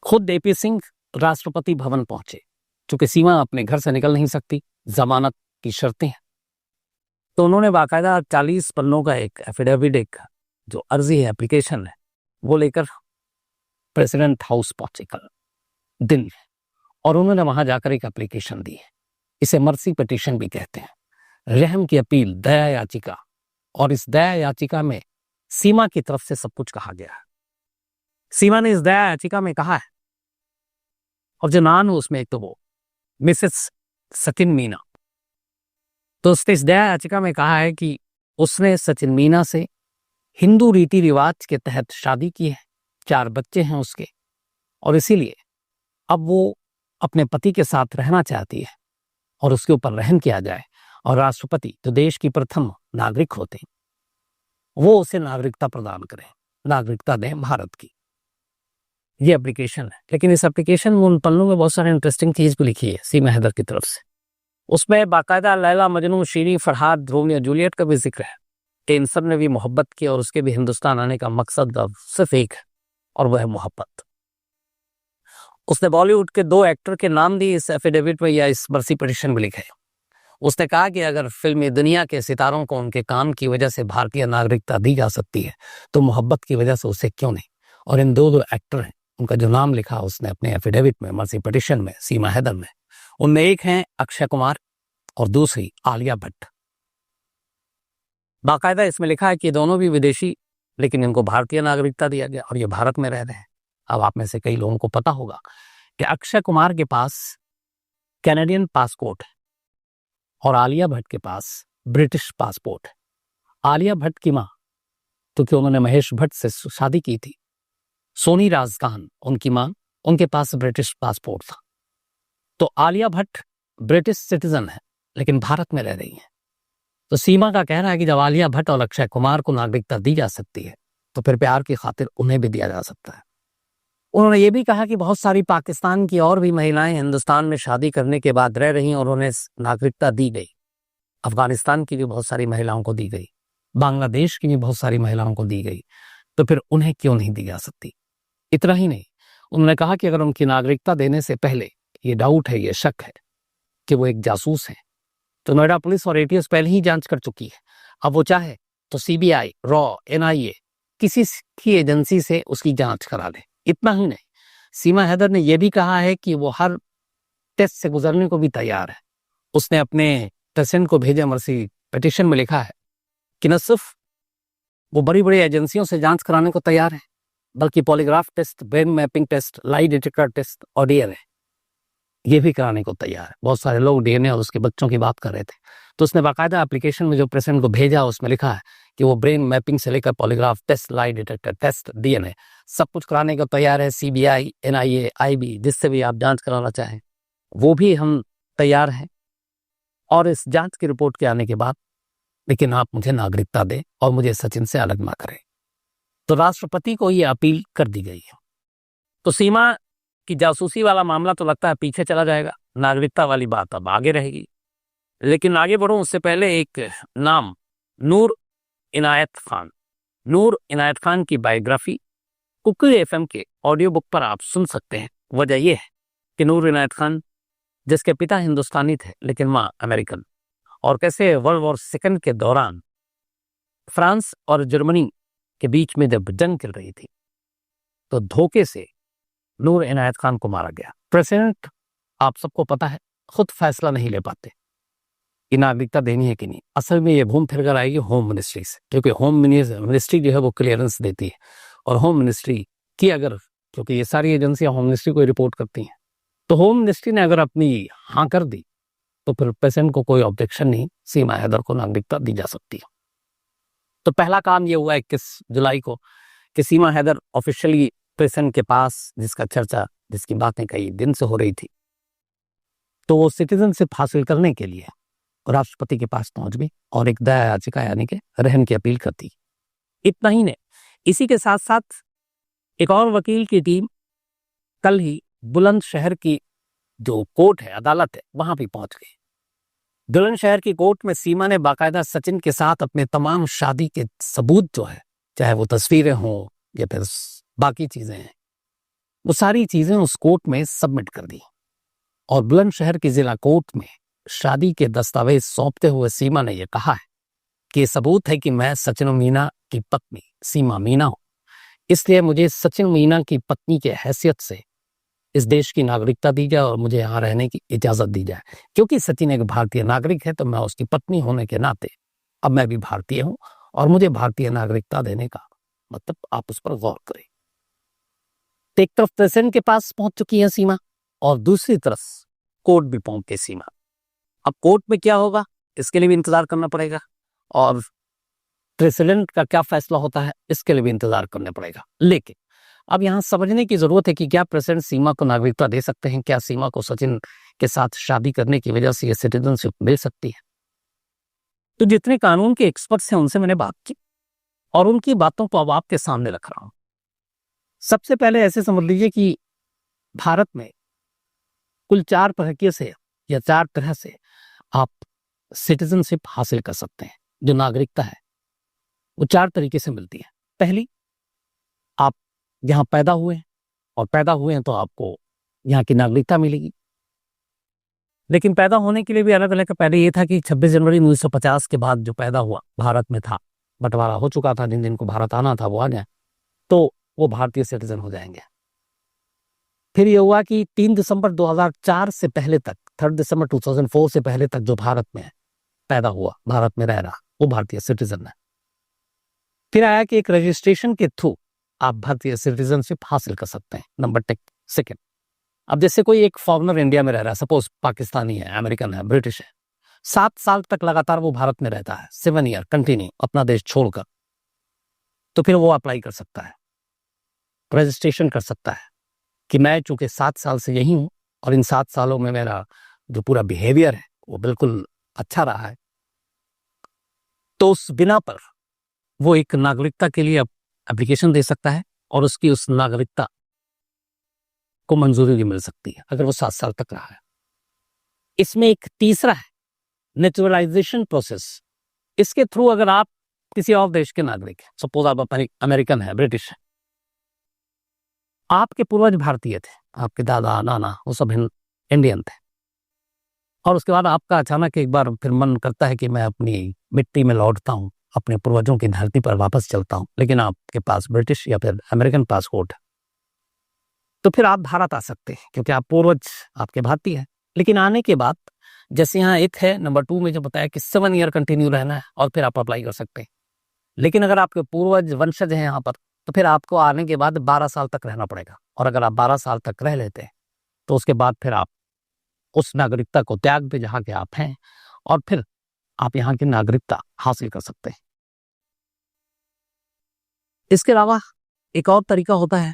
खुद एपी सिंह राष्ट्रपति भवन पहुंचे, चूंकि सीमा अपने घर से निकल नहीं सकती, जमानत की शर्तें हैं। तो उन्होंने बाकायदा 40 पन्नों का एक एफिडेविट, एक जो अर्जी है, एप्लीकेशन है, वो लेकर प्रेसिडेंट हाउस पहुंचे कल दिन में, और उन्होंने वहां जाकर एक एप्लीकेशन दी है। इसे मर्सी पिटीशन भी कहते हैं, रहम की अपील, दया याचिका। और इस दया याचिका में सीमा की तरफ से सब कुछ कहा गया है। सीमा ने इस दया याचिका में कहा है, और जो नाम है उसमें एक तो वो मिसेस सचिन मीना, तो उसने इस दया याचिका में कहा है कि उसने सचिन मीना से हिंदू रीति रिवाज के तहत शादी की है, 4 बच्चे हैं उसके, और इसीलिए अब वो अपने पति के साथ रहना चाहती है और उसके ऊपर रहम किया जाए, और राष्ट्रपति जो देश की प्रथम नागरिक होते हैं वो उसे नागरिकता प्रदान करें, नागरिकता दें भारत की। ये एप्लीकेशन है। लेकिन इस एप्लीकेशन में, उन पन्नों में बहुत सारे इंटरेस्टिंग चीज भी लिखी है सीमा हैदर की तरफ से। उसमें बाकायदा लैला, मजनू, शीरी, फरहाद, रोमियो, जूलियट का भी जिक्र है कि इन सब ने भी मोहब्बत की और उसके भी हिंदुस्तान आने का मकसद अब सिर्फ एक है, और वह है मोहब्बत। उसने बॉलीवुड के 2 एक्टर के नाम दिए इस एफिडेविट में, या इस मर्सी पिटीशन में लिखे। उसने कहा कि अगर फिल्मी दुनिया के सितारों को उनके काम की वजह से भारतीय नागरिकता दी जा सकती है, तो मोहब्बत की वजह से उसे क्यों नहीं। और इन 2 एक्टर हैं, उनका जो नाम लिखा उसने अपने एफिडेविट में, मर्सी पिटीशन में, सीमा हैदर में, उनमें एक हैं अक्षय कुमार और दूसरी आलिया भट्ट। बाकायदा इसमें लिखा है कि दोनों भी विदेशी, लेकिन इनको भारतीय नागरिकता दिया गया और ये भारत में रह रहे हैं। अब आप में से कई लोगों को पता होगा कि अक्षय कुमार के पास कैनेडियन पासपोर्ट है और आलिया भट्ट के पास ब्रिटिश पासपोर्ट है। आलिया भट्ट की माँ, क्योंकि उन्होंने महेश भट्ट से शादी की थी, सोनी राजकान उनकी माँ, उनके पास ब्रिटिश पासपोर्ट था। तो आलिया भट्ट ब्रिटिश सिटीजन है लेकिन भारत में रह रही है। तो सीमा का कहना है कि जब आलिया भट्ट और अक्षय कुमार को नागरिकता दी जा सकती है, तो फिर प्यार की खातिर उन्हें भी दिया जा सकता है। उन्होंने ये भी कहा कि बहुत सारी पाकिस्तान की और भी महिलाएं हिंदुस्तान में शादी करने के बाद रह रही और उन्हें नागरिकता दी गई। अफगानिस्तान की भी बहुत सारी महिलाओं को दी गई, बांग्लादेश की भी बहुत सारी महिलाओं को दी गई, तो फिर उन्हें क्यों नहीं दी जा सकती। इतना ही नहीं, उन्होंने कहा कि अगर उनकी नागरिकता देने से पहले ये डाउट है, ये शक है कि वो एक जासूस है, तो नोएडा पुलिस और एटीएस पहले ही जांच कर चुकी है। अब वो चाहे तो सीबीआई, रॉ, एनआईए, किसी की एजेंसी से उसकी जांच करा ले। इतना ही नहीं, सीमा हैदर ने यह भी कहा है कि वो हर टेस्ट से गुजरने को भी तैयार है। उसने अपने पेशेंट को भेजे मर्सी पिटीशन में लिखा है कि न सिर्फ वो बड़ी बड़ी एजेंसियों से जांच कराने को तैयार है, बल्कि polygraph test, brain mapping test, lie detector test और डीएनए, ये भी कराने को तैयार है। बहुत सारे लोग डीएनए और उसके बच्चों की बात कर रहे थे, तो उसने बाकायदा एप्लीकेशन में जो पेशेंट को भेजा उसमें लिखा है कि वो ब्रेन मैपिंग से लेकर polygraph test, lie detector test, DNA सब कुछ कराने को तैयार है। सीबीआई, एनआईए, आईबी, जिससे भी आप जांच कराना चाहें वो भी हम तैयार हैं, और इस जांच की रिपोर्ट के आने के बाद लेकिन आप मुझे नागरिकता दें और मुझे सचिन से अलग ना करें। तो राष्ट्रपति को ये अपील कर दी गई है। तो सीमा की जासूसी वाला मामला तो लगता है पीछे चला जाएगा, नागरिकता वाली बात अब आगे रहेगी। लेकिन आगे बढ़ूं उससे पहले एक नाम, नूर इनायत खान। नूर इनायत खान की बायोग्राफी कुकी एफएम के ऑडियो बुक पर आप सुन सकते हैं। वजह यह है कि नूर इनायत खान, जिसके पिता हिंदुस्तानी थे लेकिन मां अमेरिकन, और कैसे वर्ल्ड वॉर सेकंड के दौरान फ्रांस और जर्मनी के बीच में जब जंग चल रही थी, तो धोखे से नूर इनायत खान को मारा गया। प्रेसिडेंट, आप सबको पता है, खुद फैसला नहीं ले पाते कि नागरिकता देनी है कि नहीं। असल में ये घूम फिर कर आएगी होम मिनिस्ट्री से, क्योंकि होम मिनिस्ट्री जो है वो क्लियरेंस देती है, और होम मिनिस्ट्री की अगर, क्योंकि ये सारी एजेंसियां होम मिनिस्ट्री को रिपोर्ट करती हैं, तो होम मिनिस्ट्री ने अगर अपनी हाँ कर दी तो फिर पेशेंट को कोई ऑब्जेक्शन नहीं, सीमा हैदर को नागरिकता दी जा सकती है। तो पहला काम ये हुआ 21 जुलाई को कि सीमा हैदर ऑफिशियली पेशेंट के पास, जिसका चर्चा, जिसकी बातें कई दिन से हो रही थी, तो वो सिटीजनशिप हासिल करने के लिए राष्ट्रपति के पास पहुंच गई और एक दया याचिका यानी कि रहम की अपील करती। इतना ही नहीं, इसी के साथ साथ एक और वकील की टीम कल ही बुलंदशहर की जो कोर्ट है, अदालत है, वहां भी पहुंच गई। बुलंदशहर की कोर्ट में सीमा ने बाकायदा सचिन के साथ अपने तमाम शादी के सबूत जो है, चाहे वो तस्वीरें हों या फिर बाकी चीजें हैं, वो सारी चीजें उस कोर्ट में सबमिट कर दी और बुलंदशहर की जिला कोर्ट में शादी के दस्तावेज सौंपते हुए सीमा ने यह कहा है कि सबूत है कि मैं सचिन मीना की पत्नी सीमा मीना हूं, इसलिए मुझे सचिन मीना की पत्नी के हैसियत से इस देश की नागरिकता दी जाए और मुझे यहाँ रहने की इजाजत दी जाए। क्योंकि सचिन एक भारतीय नागरिक है तो मैं उसकी पत्नी होने के नाते अब मैं भी भारतीय हूं और मुझे भारतीय नागरिकता देने का मतलब आप उस पर गौर करें। तो एक तरफ प्रेसिडेंट के पास पहुंच चुकी है सीमा और दूसरी तरफ कोर्ट भी पहुंच गई सीमा। अब कोर्ट में क्या होगा इसके लिए भी इंतजार करना पड़ेगा और प्रेसिडेंट का क्या फैसला होता है इसके लिए भी इंतजार करना पड़ेगा। लेकिन अब यहां समझने की जरूरत है कि क्या प्रेसिडेंट सीमा को नागरिकता दे सकते हैं, क्या सीमा को सचिन के साथ शादी करने की वजह से यह सिटीजनशिप मिल सकती है। तो जितने कानून के एक्सपर्ट्स हैं उनसे मैंने बात की और उनकी बातों को अब आपके सामने रख रहा हूं। सबसे पहले ऐसे समझ लीजिए कि भारत में कुल 4 तरीके से या 4 तरह से आप सिटीजनशिप हासिल कर सकते हैं। जो नागरिकता है वो 4 तरीके से मिलती है। पहली, आप यहां पैदा हुए हैं और पैदा हुए हैं तो आपको यहाँ की नागरिकता मिलेगी। लेकिन पैदा होने के लिए भी अलग अलग, पहले ये था कि 26 जनवरी 1950 के बाद जो पैदा हुआ भारत में था, बंटवारा हो चुका था, जिन को भारत आना था वो आ जाए तो वो भारतीय सिटीजन हो जाएंगे। फिर ये हुआ कि 3 दिसंबर 2004 से पहले तक, 3 दिसंबर 2004 से पहले तक जो भारत में पैदा हुआ, भारत में रह रहा, वो भारतीय सिटीजन है। फिर आया कि एक रजिस्ट्रेशन के थ्रू आप भारतीय सिटीजनशिप हासिल कर सकते हैं। नंबर 2। अब जैसे कोई एक फॉरेनर इंडिया में रह रहा है, सपोज पाकिस्तानी है, अमेरिकन है, ब्रिटिश है, 7 साल तक लगातार वो भारत में रहता है, 7 ईयर कंटिन्यू अपना देश छोड़कर, तो फिर वो अप्लाई कर सकता है, रजिस्ट्रेशन कर सकता है कि मैं चूंकि 7 साल से यही हूं और इन 7 सालों में मेरा जो पूरा बिहेवियर है वो बिल्कुल अच्छा रहा है, तो उस बिना पर वो एक नागरिकता के लिए एप्लीकेशन दे सकता है और उसकी उस नागरिकता को मंजूरी भी मिल सकती है अगर वो 7 साल तक रहा है। इसमें एक तीसरा है नेचुरलाइजेशन प्रोसेस। इसके थ्रू अगर आप किसी और देश के नागरिक हैं, सपोज आप अमेरिकन है, ब्रिटिश है, आपके पूर्वज भारतीय थे, आपके दादा नाना वो सब इंडियन थे, और उसके बाद आपका अचानक एक बार फिर मन करता है कि मैं अपनी मिट्टी में लौटता हूं, अपने पूर्वजों की धरती पर वापस चलता हूं, लेकिन आपके पास ब्रिटिश या फिर अमेरिकन पासपोर्ट है, तो फिर आप भारत आ सकते हैं क्योंकि आप पूर्वज आपके भारतीय हैं। लेकिन आने के बाद जैसे यहाँ एक है नंबर 2 में जो बताया कि 7 ईयर कंटिन्यू रहना है और फिर आप अप्लाई कर सकते हैं। लेकिन अगर आपके पूर्वज वंशज हैं यहाँ पर तो फिर आपको आने के बाद 12 साल तक रहना पड़ेगा, और अगर आप 12 साल तक रह लेते हैं तो उसके बाद फिर आप उस नागरिकता को त्याग दे जहाँ के आप हैं और फिर आप यहाँ की नागरिकता हासिल कर सकते हैं। इसके अलावा एक और तरीका होता है